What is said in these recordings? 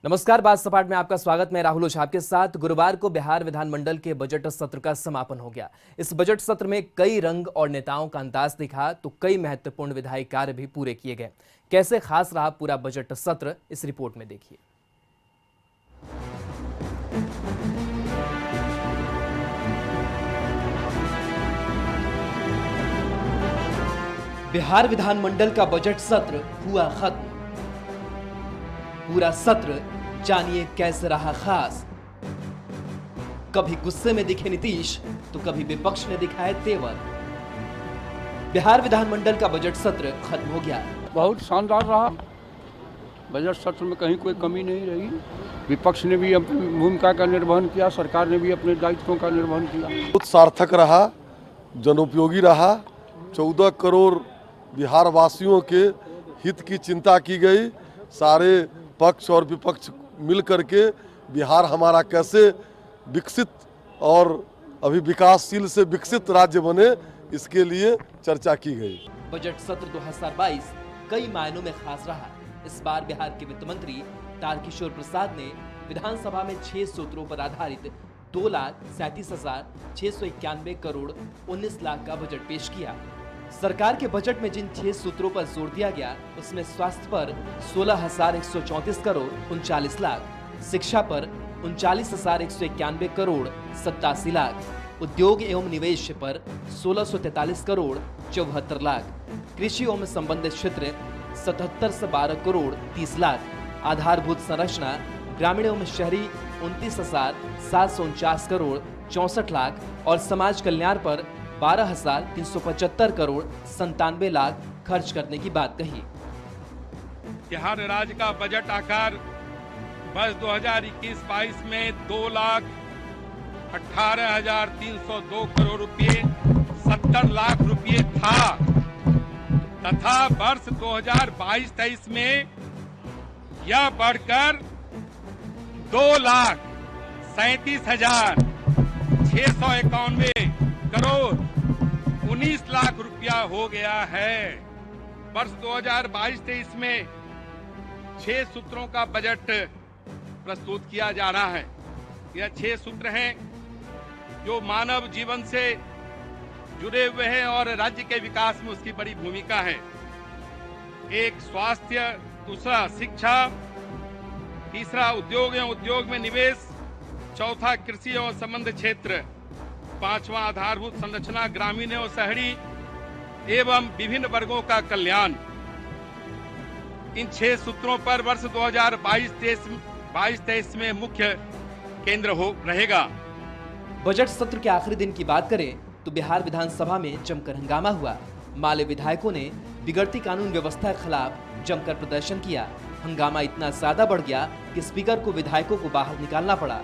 नमस्कार, बात सपाट में आपका स्वागत। मैं राहुल ओझा आपके साथ। गुरुवार को बिहार विधानमंडल के बजट सत्र का समापन हो गया। इस बजट सत्र में कई रंग और नेताओं का अंदाज दिखा तो कई महत्वपूर्ण विधायी कार्य भी पूरे किए गए। कैसे खास रहा पूरा बजट सत्र, इस रिपोर्ट में देखिए। बिहार विधानमंडल का बजट सत्र हुआ खत्म। पूरा सत्र जानिए कैसे रहा खास। कभी गुस्से में दिखे नीतीश तो कभी विपक्ष ने दिखाए तेवर। बिहार विधानमंडल का बजट सत्र खत्म हो गया। बहुत शानदार रहा। बजट सत्र में कहीं कोई कमी नहीं रही। विपक्ष ने भी अपनी भूमिका का निर्वहन किया, सरकार ने भी अपने दायित्वों का निर्वहन किया। बहुत सार्थक रहा, जनोपयोगी रहा। 14 करोड़ बिहार वासियों के हित की चिंता की गई। सारे पक्ष और विपक्ष मिल करके बिहार हमारा कैसे विकसित और अभी विकासशील से विकसित राज्य बने, इसके लिए चर्चा की गई। बजट सत्र 2022 कई मायनों में खास रहा। इस बार बिहार के वित्त मंत्री तारकिशोर प्रसाद ने विधानसभा में 6 सूत्रों पर आधारित 2,37,691 करोड़ 19 लाख का बजट पेश किया। सरकार के बजट में जिन 6 सूत्रों पर जोर दिया गया, उसमें स्वास्थ्य पर 16,134 करोड़ 39 लाख, शिक्षा पर 39,191 करोड़ 87 लाख, उद्योग एवं निवेश पर 1643 करोड़ 74 लाख, कृषि एवं संबंधित क्षेत्र 77 से 12 करोड़ 30 लाख, आधारभूत संरचना ग्रामीण एवं शहरी 29,749 करोड़ 64 लाख और समाज कल्याण पर 12,375 करोड़ 97 लाख खर्च करने की बात कही। बिहार राज्य का बजट आकार वर्ष 2021-22 में 2,18,302 करोड़ रुपए 70 लाख रुपए था तथा वर्ष 2022-23 में यह बढ़कर 2,37,691 करोड़ 19 लाख रुपया हो गया है। वर्ष 2022-23 में 6 सूत्रों का बजट प्रस्तुत किया जा रहा है। यह 6 सूत्र हैं जो मानव जीवन से जुड़े हुए हैं और राज्य के विकास में उसकी बड़ी भूमिका है। एक स्वास्थ्य, दूसरा शिक्षा, तीसरा उद्योग एवं उद्योग में निवेश, चौथा कृषि एवं संबंध क्षेत्र, पांचवा आधारभूत संरचना ग्रामीण एवं शहरी एवं विभिन्न वर्गों का कल्याण। इन 6 सूत्रों पर वर्ष 2022-23 में मुख्य केंद्र रहेगा। बजट सत्र के आखिरी दिन की बात करें तो बिहार विधानसभा में जमकर हंगामा हुआ। माले विधायकों ने बिगड़ती कानून व्यवस्था के खिलाफ जमकर प्रदर्शन किया। हंगामा इतना ज्यादा बढ़ गया कि स्पीकर को विधायकों को बाहर निकालना पड़ा।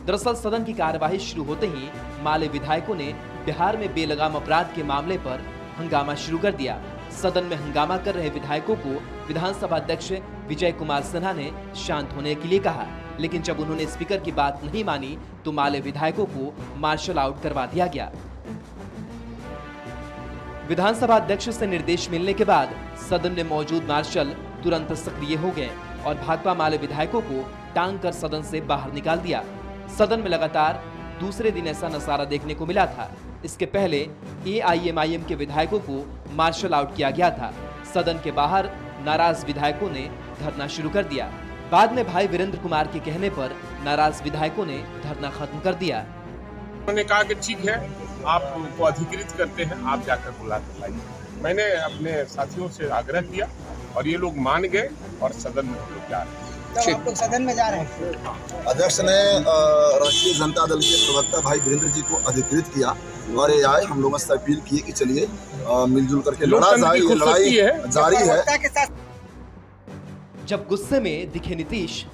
दरअसल सदन की कार्यवाही शुरू होते ही माले विधायकों ने बिहार में बेलगाम अपराध के मामले पर हंगामा शुरू कर दिया। सदन में हंगामा कर रहे विधायकों को विधानसभा अध्यक्ष विजय कुमार सिन्हा ने शांत होने के लिए कहा, लेकिन जब उन्होंने स्पीकर की बात नहीं मानी तो माले विधायकों को मार्शल आउट करवा दिया गया। विधानसभा अध्यक्ष से निर्देश मिलने के बाद सदन में मौजूद मार्शल तुरंत सक्रिय हो गए और भाकपा माले विधायकों को टांग कर सदन से बाहर निकाल दिया। सदन में लगातार दूसरे दिन ऐसा नजारा देखने को मिला था। इसके पहले AIMIM के विधायकों को मार्शल आउट किया गया था। सदन के बाहर नाराज विधायकों ने धरना शुरू कर दिया। बाद में भाई वीरेंद्र कुमार के कहने पर नाराज विधायकों ने धरना खत्म कर दिया। उन्होंने कहा कि ठीक है, आप उनको अधिकृत करते हैं, आप जाकर बुला कर लाइए। मैंने अपने साथियों से आग्रह किया और ये लोग मान गए और सदन में लोग जा रहे हैं। तो आप लोग सदन में जा रहे हैं। अध्यक्ष ने राष्ट्रीय जनता दल के प्रवक्ता भाई वीरेंद्र जी को अधिकृत किया और ये आए, हम लोगों से अपील की कि चलिए मिलजुल करके लड़ा जाए। ये लड़ाई जारी है। जब गुस्से में दिखे नीतीश।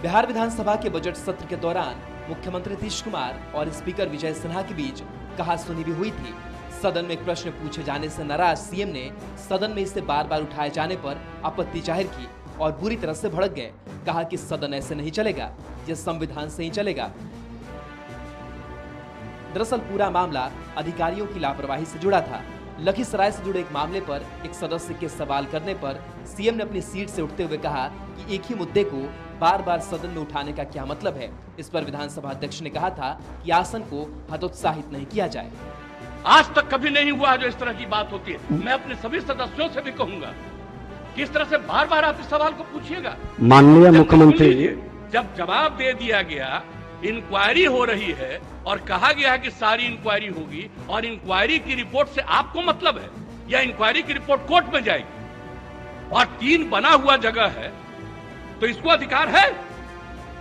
बिहार विधानसभा के बजट सत्र के दौरान मुख्यमंत्री नीतीश कुमार और स्पीकर विजय सिन्हा के बीच कहासुनी भी हुई थी। सदन में एक प्रश्न पूछे जाने से नाराज सीएम ने सदन में इसे बार बार उठाए जाने पर आपत्ति जाहिर की और बुरी तरह से भड़क गए। कहा कि सदन ऐसे नहीं चलेगा, यह संविधान से ही चलेगा। दरअसल पूरा मामला अधिकारियों की लापरवाही से जुड़ा था। लखीसराय से जुड़े एक मामले पर एक सदस्य के सवाल करने पर सीएम ने अपनी सीट से उठते हुए कहा कि एक ही मुद्दे को बार बार सदन में उठाने का क्या मतलब है। इस पर विधानसभा अध्यक्ष ने कहा था कि आसन को हतोत्साहित नहीं किया जाए। आज तक कभी नहीं हुआ जो इस तरह की बात होती है। मैं अपने सभी सदस्यों से भी कहूंगा कि इस तरह से बार बार आप इस सवाल को पूछिएगा। माननीय मुख्यमंत्री, जब जवाब दे दिया गया, इंक्वायरी हो रही है और कहा गया है कि सारी इंक्वायरी होगी और इंक्वायरी की रिपोर्ट से आपको मतलब है या इंक्वायरी की रिपोर्ट कोर्ट में जाएगी और 3 बना हुआ जगह है तो इसको अधिकार है,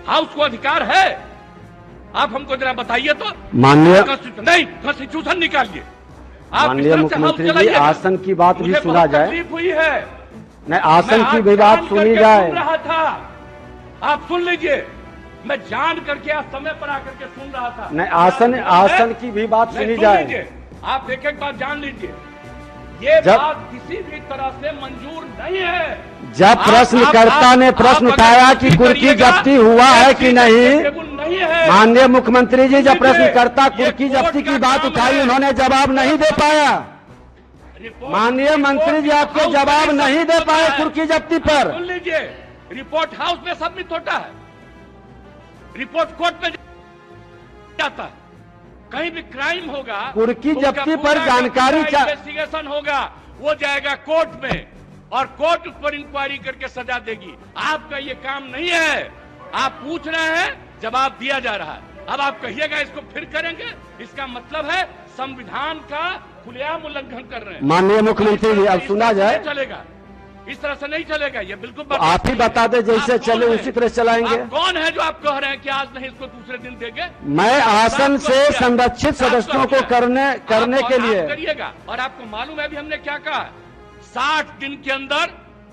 हाउस को अधिकार है। आप हमको जरा बताइए तो। माननीय नहीं, कॉन्स्टिट्यूशन निकालिए। आप माननीय मुख्यमंत्री जी, आसन की बात भी सुना जाए। तकलीफ हुई है, नहीं, आसन की भी बात सुनी जाए। सुन रहा था, आप सुन लीजिए। मैं जान करके आज समय पर आकर के सुन रहा था। नहीं, आसन की भी बात सुनी जाए। आप एक एक बात जान लीजिए। ये बात किसी भी तरह से मंजूर नहीं है। जब प्रश्नकर्ता ने प्रश्न उठाया कि कुर्की जब्ती हुआ है कि नहीं, माननीय मुख्यमंत्री जी, जब प्रश्नकर्ता कुर्की जब्ती की बात उठाई, उन्होंने जवाब नहीं दे पाया। माननीय मंत्री जी, आपको जवाब नहीं दे पाए कुर्की जब्ती पर। सुन लीजिए, रिपोर्ट हाउस में सबमिट होता है, रिपोर्ट कोर्ट में जाता है। कहीं भी क्राइम होगा, कुर्की जब्ती पर जानकारी इन्वेस्टिगेशन होगा, वो जाएगा कोर्ट में और कोर्ट उस पर इंक्वायरी करके सजा देगी। आपका ये काम नहीं है। आप पूछ रहे हैं, जवाब दिया जा रहा है। अब आप कहिएगा इसको फिर करेंगे, इसका मतलब है संविधान का खुलेआम उल्लंघन कर रहे हैं। माननीय मुख्यमंत्री जी, अब सुना जाए। चलेगा, इस तरह से नहीं चलेगा। ये बिल्कुल आप ही बता दे, जैसे चले उसी तरह चलाएंगे। आप कौन है जो आप कह रहे हैं कि आज नहीं इसको दूसरे दिन देंगे? मैं आसन से संरक्षित सदस्यों को करने के लिए करिएगा। और आपको मालूम है अभी हमने क्या कहा, 60 दिन के अंदर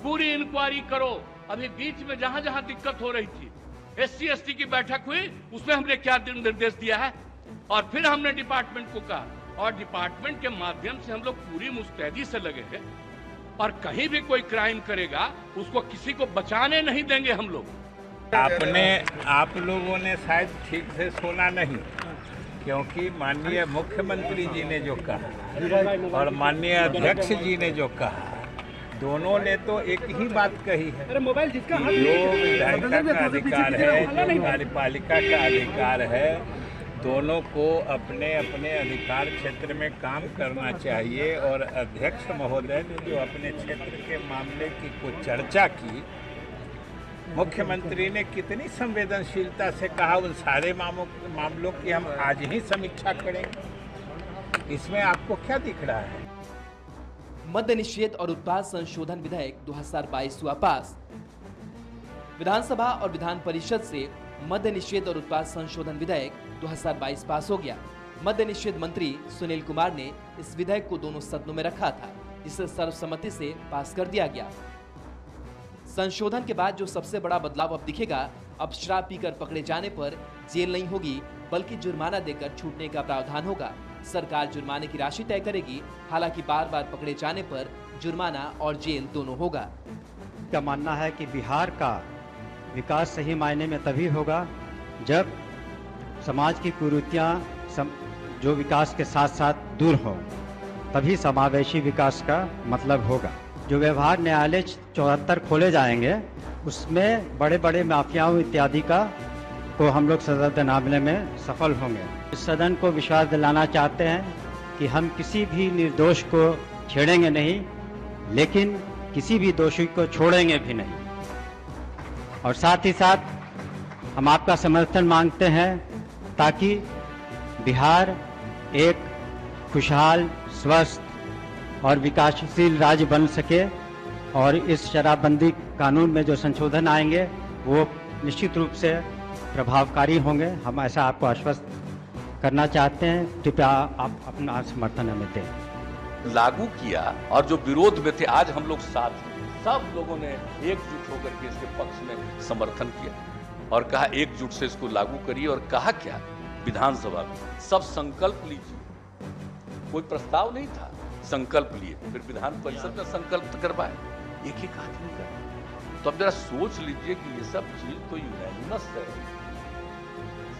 पूरी इंक्वायरी करो। अभी बीच में जहां जहां दिक्कत हो रही थी, SC ST की बैठक हुई, उसमें हमने क्या निर्देश दिया है और फिर हमने डिपार्टमेंट को कहा और डिपार्टमेंट के माध्यम से हम लोग पूरी मुस्तैदी से लगे हैं और कहीं भी कोई क्राइम करेगा उसको किसी को बचाने नहीं देंगे हम लोग। आप लोगों ने शायद ठीक से सुना नहीं, क्योंकि माननीय मुख्यमंत्री जी ने जो कहा और माननीय अध्यक्ष जी ने जो कहा, दोनों ने तो एक ही बात कही है। जो विधायिका का अधिकार है, जो कार्यपालिका का अधिकार है, दोनों को अपने अपने अधिकार क्षेत्र में काम करना चाहिए। और अध्यक्ष महोदय ने जो अपने क्षेत्र के मामले की कुछ चर्चा की, मुख्यमंत्री ने कितनी संवेदनशीलता से कहा, उन सारे मामलों की हम आज ही समीक्षा करेंगे। इसमें आपको क्या दिख रहा है? मद्य निषेध और उत्पाद संशोधन विधेयक 2022 हुआ पास। विधानसभा और विधान परिषद से मद्य निषेध और उत्पाद संशोधन विधेयक 2022 पास हो गया। मद्य निषेध मंत्री सुनील कुमार ने इस विधेयक को दोनों सदनों में रखा था, जिसे सर्वसम्मति से पास कर दिया गया। संशोधन के बाद जो सबसे बड़ा बदलाव अब दिखेगा, अब शराब पीकर पकड़े जाने पर जेल नहीं होगी, बल्कि जुर्माना देकर छूटने का प्रावधान होगा। सरकार जुर्माने की राशि तय करेगी, हालांकि बार बार पकड़े जाने पर जुर्माना और जेल दोनों होगा। का मानना है कि बिहार का विकास सही मायने में तभी होगा जब समाज की कुरीतियाँ जो विकास के साथ साथ दूर हो, तभी समावेशी विकास का मतलब होगा। जो व्यवहार न्यायालय 74 खोले जाएंगे, उसमें बड़े बड़े माफियाओं इत्यादि को हम लोग सजा दिलाने में सफल होंगे। इस सदन को विश्वास दिलाना चाहते हैं कि हम किसी भी निर्दोष को छेड़ेंगे नहीं, लेकिन किसी भी दोषी को छोड़ेंगे भी नहीं। और साथ ही साथ हम आपका समर्थन मांगते हैं ताकि बिहार एक खुशहाल, स्वस्थ और विकासशील राज्य बन सके। और इस शराबबंदी कानून में जो संशोधन आएंगे वो निश्चित रूप से प्रभावकारी होंगे। हम ऐसा आपको आश्वस्त करना चाहते हैं। कृपया आप अपना समर्थन हमें दें। लागू किया और जो विरोध में थे, आज हम लोग साथ हैं। सब लोगों ने एकजुट होकर के इसके पक्ष में समर्थन किया और कहा एकजुट से इसको लागू करिए। और कहा क्या, विधानसभा में सब संकल्प लीजिए। कोई प्रस्ताव नहीं था, संकल्प लिए, फिर विधान परिषद में संकल्प करवाए एक एक आदमी का। तो अब जरा सोच लीजिए कि ये सब चीज तो यूनानिमस है,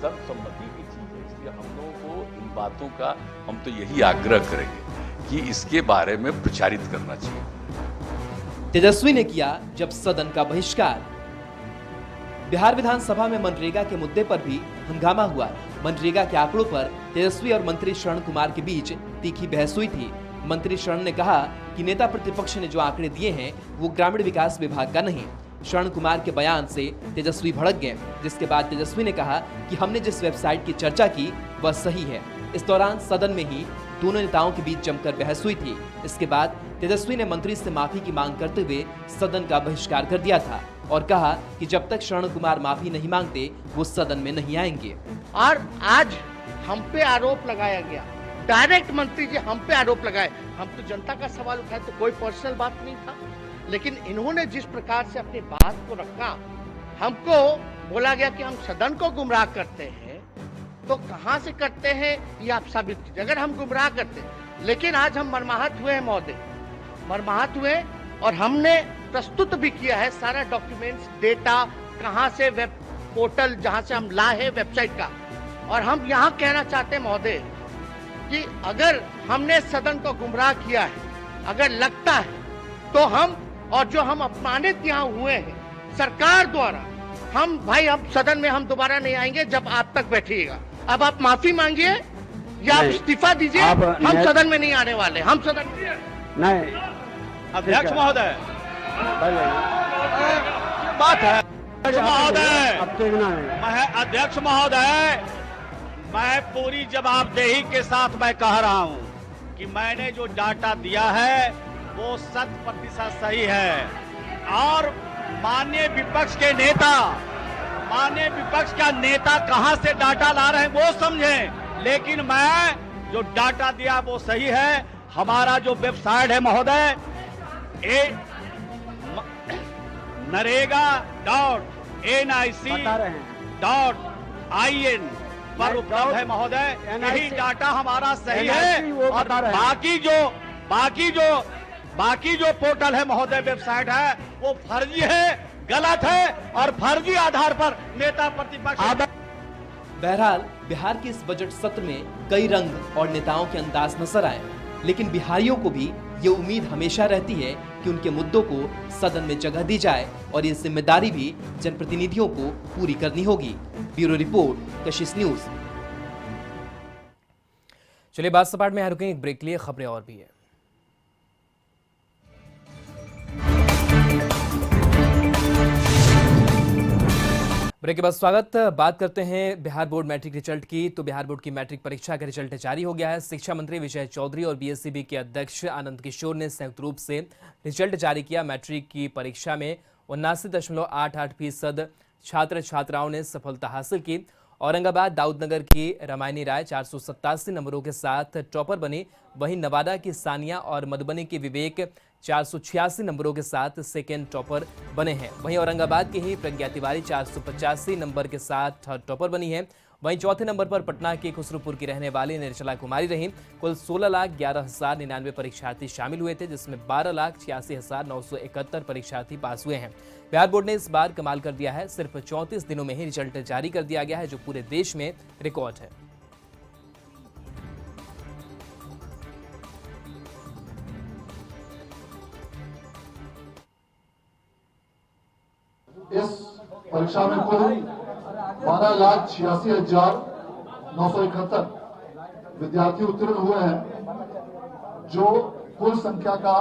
सर्वसम्मति की चीज है, इसलिए हम लोगों को इन बातों का हम तो यही आग्रह करेंगे कि इसके बारे में प्रचारित करना चाहिए। तेजस्वी ने किया जब सदन का बहिष्कार। बिहार विधानसभा में मनरेगा के मुद्दे पर भी हंगामा हुआ। मनरेगा के आंकड़ों पर तेजस्वी और मंत्री शरण कुमार के बीच तीखी बहस हुई थी। मंत्री शरण ने कहा कि नेता प्रतिपक्ष ने जो आंकड़े दिए हैं वो ग्रामीण विकास विभाग का नहीं। शरण कुमार के बयान से तेजस्वी भड़क गए, जिसके बाद तेजस्वी ने कहा कि हमने जिस वेबसाइट की चर्चा की वह सही है। इस दौरान सदन में ही दोनों नेताओं के बीच जमकर बहस हुई थी। इसके बाद तेजस्वी ने मंत्री से माफी की मांग करते हुए सदन का बहिष्कार कर दिया था और कहा कि जब तक शरण कुमार माफी नहीं मांगते वो सदन में नहीं आएंगे। और आज हम पे आरोप लगाया गया, डायरेक्ट मंत्री जी हम पे आरोप लगाए। हम तो जनता का सवाल उठाए, तो कोई पर्सनल बात नहीं था, लेकिन इन्होंने जिस प्रकार से अपनी बात को रखा, हमको बोला गया कि हम सदन को गुमराह करते हैं, तो कहां से करते हैं ये आप साबित कीजिए अगर हम गुमराह करते हैं। लेकिन आज हम मर्माहत हुए हैं महोदय, मर्माहत हुए, और हमने प्रस्तुत भी किया है सारा डॉक्यूमेंट्स, डेटा कहां से, वेब पोर्टल जहां से हम लाए हैं वेबसाइट का। और हम यहां कहना चाहते हैं महोदय कि अगर हमने सदन को गुमराह किया है, अगर लगता है, तो हम और जो हम अपमानित यहाँ हुए हैं सरकार द्वारा, हम भाई अब सदन में हम दोबारा नहीं आएंगे जब आप तक बैठिएगा। अब आप माफी मांगिए या आप इस्तीफा दीजिए, हम सदन में नहीं आने वाले, हम सदन नहीं। अध्यक्ष महोदय बात है, अध्यक्ष महोदय, मैं पूरी जवाबदेही के साथ मैं कह रहा हूं कि मैंने जो डाटा दिया है वो 100% सही है। और माननीय विपक्ष के नेता, माननीय विपक्ष का नेता कहां से डाटा ला रहे हैं वो समझें, लेकिन मैं जो डाटा दिया वो सही है। हमारा जो वेबसाइट है महोदय, NREGA.nic.in पर उपलब्ध है महोदय। यही डाटा हमारा सही है। और बाकी जो पोर्टल है महोदय, वेबसाइट है, वो फर्जी है, गलत है और फर्जी आधार पर नेता प्रतिपक्ष। बहरहाल बिहार के इस बजट सत्र में कई रंग और नेताओं के अंदाज नजर आए, लेकिन बिहारियों को भी ये उम्मीद हमेशा रहती है कि उनके मुद्दों को सदन में जगह दी जाए और ये जिम्मेदारी भी जनप्रतिनिधियों को पूरी करनी होगी। ब्यूरो रिपोर्ट, कशिश न्यूज। चलिए बात सपाट में यहाँ रुकें, एक ब्रेक के लिए खबरें और भी है। ब्रेक के बाद स्वागत। बात करते हैं बिहार बोर्ड मैट्रिक रिजल्ट की। तो बिहार बोर्ड की मैट्रिक परीक्षा का रिजल्ट जारी हो गया है। शिक्षा मंत्री विजय चौधरी और बीएससीबी के अध्यक्ष आनंद किशोर ने संयुक्त रूप से रिजल्ट जारी किया। मैट्रिक की परीक्षा में 79.88% छात्र छात्राओं ने सफलता हासिल की। औरंगाबाद दाऊदनगर की रमायनी राय 487 नंबरों के साथ टॉपर बनी। वहीं नवादा की सानिया और मधुबनी की विवेक 486 नंबरों के साथ सेकेंड टॉपर बने हैं। वहीं औरंगाबाद की ही प्रज्ञा तिवारी 485 नंबर के साथ थर्ड टॉपर बनी है। वहीं चौथे नंबर पर पटना की खुसरूपुर की रहने वाली निर्जला कुमारी रही। कुल 16,11,099 परीक्षार्थी शामिल हुए थे, जिसमें 12,86,971 परीक्षार्थी पास हुए हैं। बिहार बोर्ड ने इस बार कमाल कर दिया है। सिर्फ 34 दिनों में ही रिजल्ट जारी कर दिया गया है, जो पूरे देश में रिकॉर्ड है। इस परीक्षा में कुल 12,86,971 विद्यार्थी उत्तीर्ण हुए हैं, जो कुल संख्या का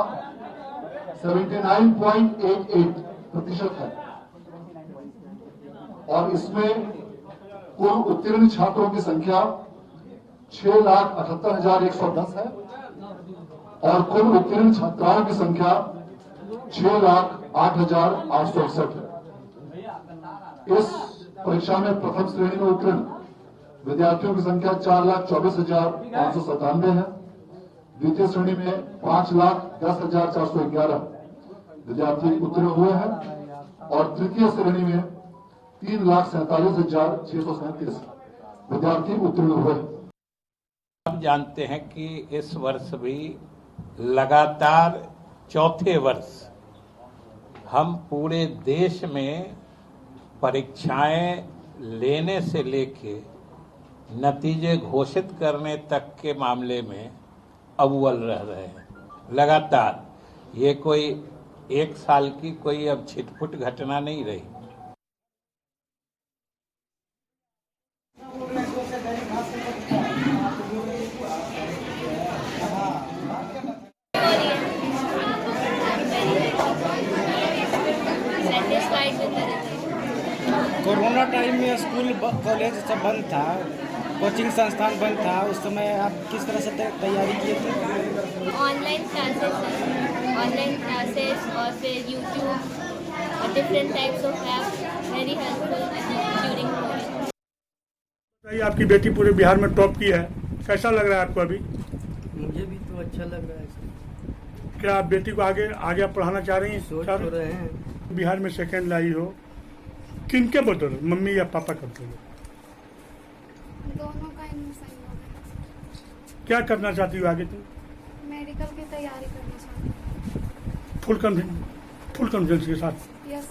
79.88% है। और इसमें कुल उत्तीर्ण छात्रों की संख्या 6,78,110 है और कुल उत्तीर्ण छात्राओं की संख्या 6,08,868 है। इस परीक्षा में प्रथम श्रेणी में उत्तीर्ण विद्यार्थियों की संख्या 4,24,597 है। द्वितीय श्रेणी में 5,10,411 विद्यार्थी उत्तीर्ण हुए हैं और तृतीय श्रेणी में 3,47,637 विद्यार्थी उत्तीर्ण हुए। हम जानते हैं कि इस वर्ष भी लगातार चौथे वर्ष हम पूरे देश में परीक्षाएं लेने से लेके नतीजे घोषित करने तक के मामले में अव्वल रह रहे हैं लगातार। ये कोई एक साल की कोई अब छिटपुट घटना नहीं रही। कोरोना टाइम में स्कूल कॉलेज सब बंद था, कोचिंग संस्थान बंद था, उस समय आप किस तरह से तैयारी किए थे? ऑनलाइन क्लासेस और फिर यूट्यूब और different types of app very helpful during Covid. आपकी बेटी पूरे बिहार में टॉप की है, कैसा लग रहा है आपको अभी? मुझे भी तो अच्छा लग रहा है। क्या आप बेटी को आगे पढ़ाना चाह रही हैं? सोच रहे हैं। बिहार में सेकेंड लाई हो, किनके बदौलत, मम्मी या पापा के बदौलत? दोनों का सही होगा। क्या करना चाहती हो आगे तुम? मेडिकल की तैयारी करना चाहती हूँ। फुल कॉन्फिडेंस के साथ? यस।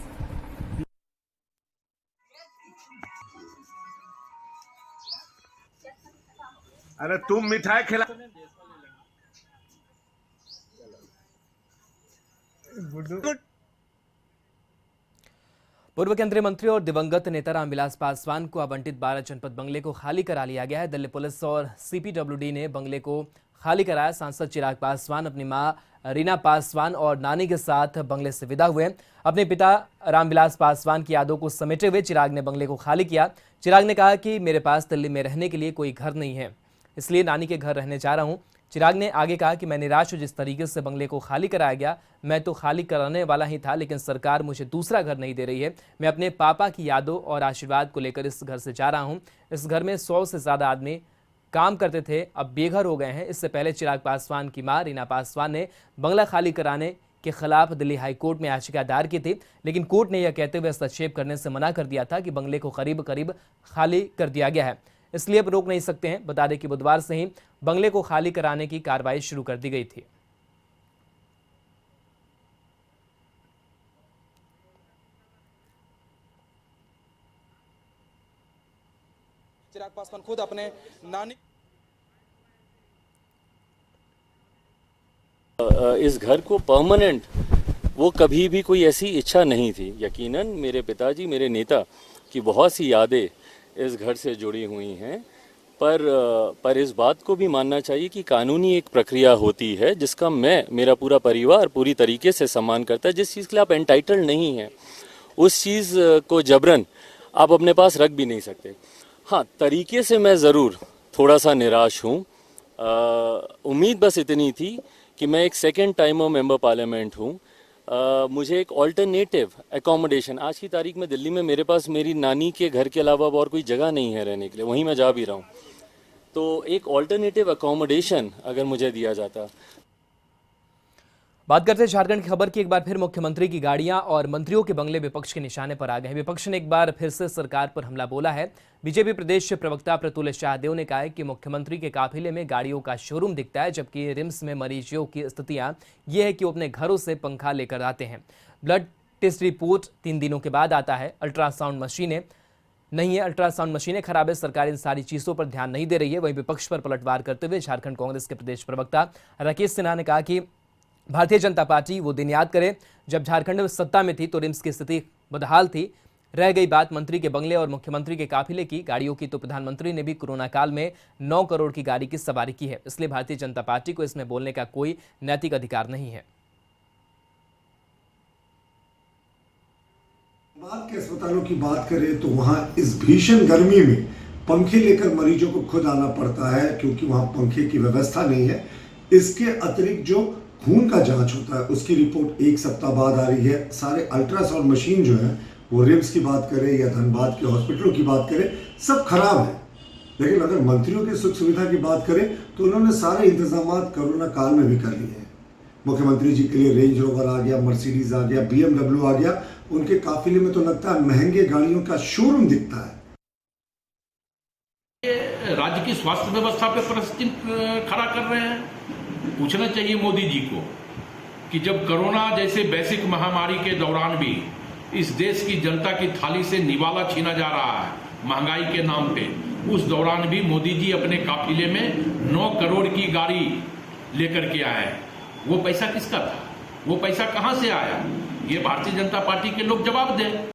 अरे तुम मिठाई खिला। पूर्व केंद्रीय मंत्री और दिवंगत नेता रामविलास पासवान को आवंटित 12 जनपद बंगले को खाली करा लिया गया है। दिल्ली पुलिस और सीपीडब्ल्यूडी ने बंगले को खाली कराया। सांसद चिराग पासवान अपनी मां रीना पासवान और नानी के साथ बंगले से विदा हुए। अपने पिता रामविलास पासवान की यादों को समेटे हुए चिराग ने बंगले को खाली किया। चिराग ने कहा कि मेरे पास दिल्ली में रहने के लिए कोई घर नहीं है, इसलिए नानी के घर रहने जा रहा हूं। चिराग ने आगे कहा कि मैं निराश हूं जिस तरीके से बंगले को खाली कराया गया। मैं तो खाली कराने वाला ही था, लेकिन सरकार मुझे दूसरा घर नहीं दे रही है। मैं अपने पापा की यादों और आशीर्वाद को लेकर इस घर से जा रहा हूं। इस घर में 100 से ज़्यादा आदमी काम करते थे, अब बेघर हो गए हैं। इससे पहले चिराग पासवान की मां रीना पासवान ने बंगला खाली कराने के खिलाफ दिल्ली हाई कोर्ट में याचिका दायर की थी, लेकिन कोर्ट ने यह कहते हुए हस्तक्षेप करने से मना कर दिया था कि बंगले को करीब करीब खाली कर दिया गया है, इसलिए अब रोक नहीं सकते हैं। बता दें कि बुधवार से ही बंगले को खाली कराने की कार्रवाई शुरू कर दी गई थी। चिराग पासवान खुद अपने नानी इस घर को परमानेंट, वो कभी भी कोई ऐसी इच्छा नहीं थी। यकीनन मेरे पिताजी, मेरे नेता की बहुत सी यादें इस घर से जुड़ी हुई हैं, पर इस बात को भी मानना चाहिए कि कानूनी एक प्रक्रिया होती है जिसका मेरा पूरा परिवार पूरी तरीके से सम्मान करता है। जिस चीज़ के लिए आप एंटाइटल्ड नहीं हैं, उस चीज़ को जबरन आप अपने पास रख भी नहीं सकते। हाँ, तरीके से मैं ज़रूर थोड़ा सा निराश हूँ। उम्मीद बस इतनी थी कि मैं एक सेकेंड टाइम मेंबर पार्लियामेंट हूँ। मुझे एक ऑल्टरनेटिव एकोमोडेशन, आज की तारीख में दिल्ली में मेरे पास मेरी नानी के घर के अलावा और कोई जगह नहीं है रहने के लिए, वहीं मैं जा भी रहा हूँ, तो एक ऑल्टरनेटिव एकोमोडेशन अगर मुझे दिया जाता। बात करते हैं झारखंड की खबर की। एक बार फिर मुख्यमंत्री की गाड़ियां और मंत्रियों के बंगले विपक्ष के निशाने पर आ गए हैं। विपक्ष ने एक बार फिर से सरकार पर हमला बोला है। बीजेपी प्रदेश प्रवक्ता प्रतुल शाहदेव ने कहा है कि मुख्यमंत्री के काफिले में गाड़ियों का शोरूम दिखता है, जबकि रिम्स में मरीजों की स्थितियां ये है कि वो अपने घरों से पंखा लेकर आते हैं। ब्लड टेस्ट रिपोर्ट 3 दिनों के बाद आता है। अल्ट्रासाउंड मशीनें नहीं है, अल्ट्रासाउंड मशीनें खराब है। सरकार इन सारी चीज़ों पर ध्यान नहीं दे रही है। वहीं विपक्ष पर पलटवार करते हुए झारखंड कांग्रेस के प्रदेश प्रवक्ता राकेश सिन्हा ने कहा कि भारतीय जनता पार्टी वो दिन याद करे जब झारखंड में सत्ता में थी तो रिम्स की स्थिति बदहाल थी। रह गई बात मंत्री के बंगले और मुख्यमंत्री के काफिले की गाड़ियों की, तो प्रधानमंत्री ने भी कोरोना काल में 9 करोड़ की गाड़ी की सवारी की है, इसलिए भारतीय जनता पार्टी को इसमें बोलने का कोई नैतिक अधिकार नहीं है। बात के अस्पतालों की बात करें तो वहां इस भीषण गर्मी में पंखे लेकर मरीजों को खुद आना पड़ता है, क्योंकि वहां पंखे की व्यवस्था नहीं है। इसके अतिरिक्त जो खून का जांच होता है उसकी रिपोर्ट 1 सप्ताह बाद आ रही है। सारे अल्ट्रासाउंड मशीन जो है, वो रिम्स की बात करें या धनबाद के हॉस्पिटलों की बात करें, सब खराब है। लेकिन अगर मंत्रियों की सुख सुविधा की बात करें तो उन्होंने सारे इंतजाम कोरोना काल में भी कर लिए हैं। मुख्यमंत्री जी के लिए रेंज रोवर आ गया, मर्सिडीज आ गया, BMW आ गया। उनके काफिले में तो लगता है महंगे गाड़ियों का शोरूम दिखता है। राज्य की स्वास्थ्य व्यवस्था पे प्रश्न खड़ा कर रहे हैं। पूछना चाहिए मोदी जी को कि जब कोरोना जैसे वैश्विक महामारी के दौरान भी इस देश की जनता की थाली से निवाला छीना जा रहा है, महंगाई के नाम पे। उस दौरान भी मोदी जी अपने काफिले में 9 करोड़ की गाड़ी लेकर के आए। वो पैसा किसका था? वो पैसा कहां से आया? ये भारतीय जनता पार्टी के लोग जवाब दें।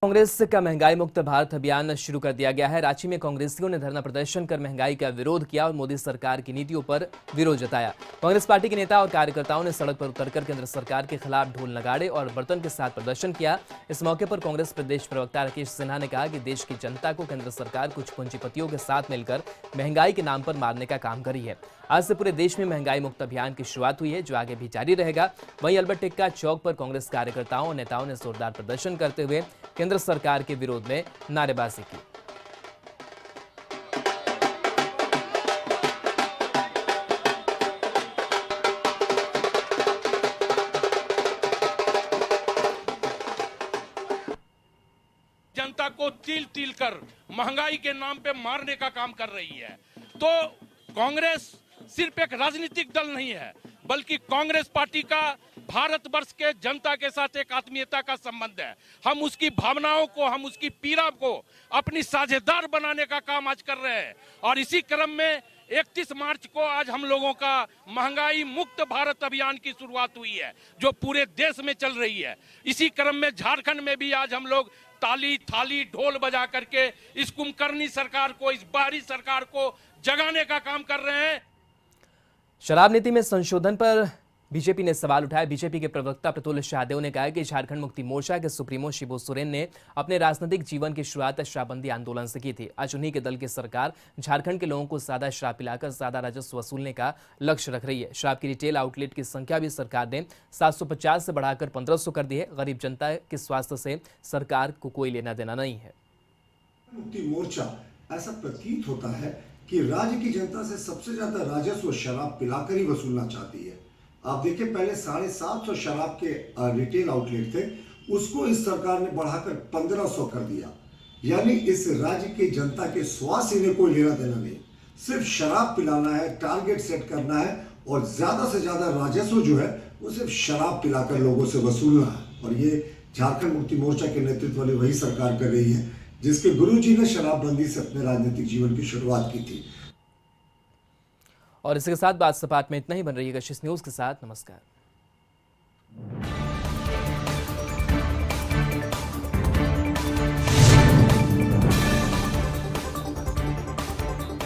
कांग्रेस का महंगाई मुक्त भारत अभियान शुरू कर दिया गया है। रांची में कांग्रेसियों ने धरना प्रदर्शन कर महंगाई का विरोध किया और मोदी सरकार की नीतियों पर विरोध जताया। कांग्रेस पार्टी के नेता और कार्यकर्ताओं ने सड़क पर उतरकर केंद्र सरकार के खिलाफ ढोल नगाड़े और बर्तन के साथ प्रदर्शन किया। इस मौके पर कांग्रेस प्रदेश प्रवक्ता राकेश सिन्हा ने कहा कि देश की जनता को केंद्र सरकार कुछ पूंजीपतियों के साथ मिलकर महंगाई के नाम पर मारने का काम कर रही है। आज से पूरे देश में महंगाई मुक्त अभियान की शुरुआत हुई है, जो आगे भी जारी रहेगा। वहीं अल्बर्ट एक्का चौक पर कांग्रेस कार्यकर्ताओं और नेताओं ने जोरदार प्रदर्शन करते हुए केंद्र सरकार के विरोध में नारेबाजी की। जनता को तिल तिल कर महंगाई के नाम पे मारने का काम कर रही है। तो कांग्रेस सिर्फ एक राजनीतिक दल नहीं है, बल्कि कांग्रेस पार्टी का भारतवर्ष के जनता के साथ एक आत्मीयता का संबंध है। हम उसकी भावनाओं को, हम उसकी पीड़ा को अपनी साझेदार बनाने का काम आज कर रहे हैं। और इसी क्रम में 31 मार्च को आज हम लोगों का महंगाई मुक्त भारत अभियान की शुरुआत हुई है, जो पूरे देश में चल रही है। इसी क्रम में झारखंड में भी आज हम लोग ताली थाली ढोल बजा करके इस कुंभकर्णी सरकार को, इस बाहरी सरकार को जगाने का काम कर रहे हैं। शराब नीति में संशोधन पर बीजेपी ने सवाल उठाया। बीजेपी के प्रवक्ता प्रतुल्य शाहदेव ने कहा कि झारखंड मुक्ति मोर्चा के सुप्रीमो शिबू सोरेन ने अपने राजनीतिक जीवन की शुरुआत शराबबंदी आंदोलन से की थी। आज उन्हीं के दल की सरकार झारखंड के लोगों को ज्यादा शराब पिलाकर ज्यादा राजस्व वसूलने का लक्ष्य रख रही है। शराब की रिटेल आउटलेट की संख्या भी सरकार ने 750 से बढ़ाकर 1500 कर दी है। गरीब जनता के स्वास्थ्य से सरकार को कोई लेना देना नहीं है। मुक्ति मोर्चा ऐसा प्रतीत होता है कि राज्य की जनता से सबसे ज्यादा राजस्व शराब पिलाकर ही वसूलना चाहती है। आप देखिए, पहले 750 शराब के रिटेल आउटलेट थे, उसको इस सरकार ने बढ़ाकर 1500 कर दिया। यानी इस राज्य की जनता के स्वास्थ्य ने कोई लेना देना नहीं, सिर्फ शराब पिलाना है, टारगेट सेट करना है और ज्यादा से ज्यादा राजस्व जो है वो सिर्फ शराब पिलाकर लोगों से वसूलना है। और ये झारखंड मुक्ति मोर्चा के नेतृत्व वाली वही सरकार कर रही है जिसके गुरुजी ने शराबबंदी से अपने राजनीतिक जीवन की शुरुआत की थी। और इसके साथ बात सपाट में इतना ही। बन रही है कशिश न्यूज के साथ। नमस्कार।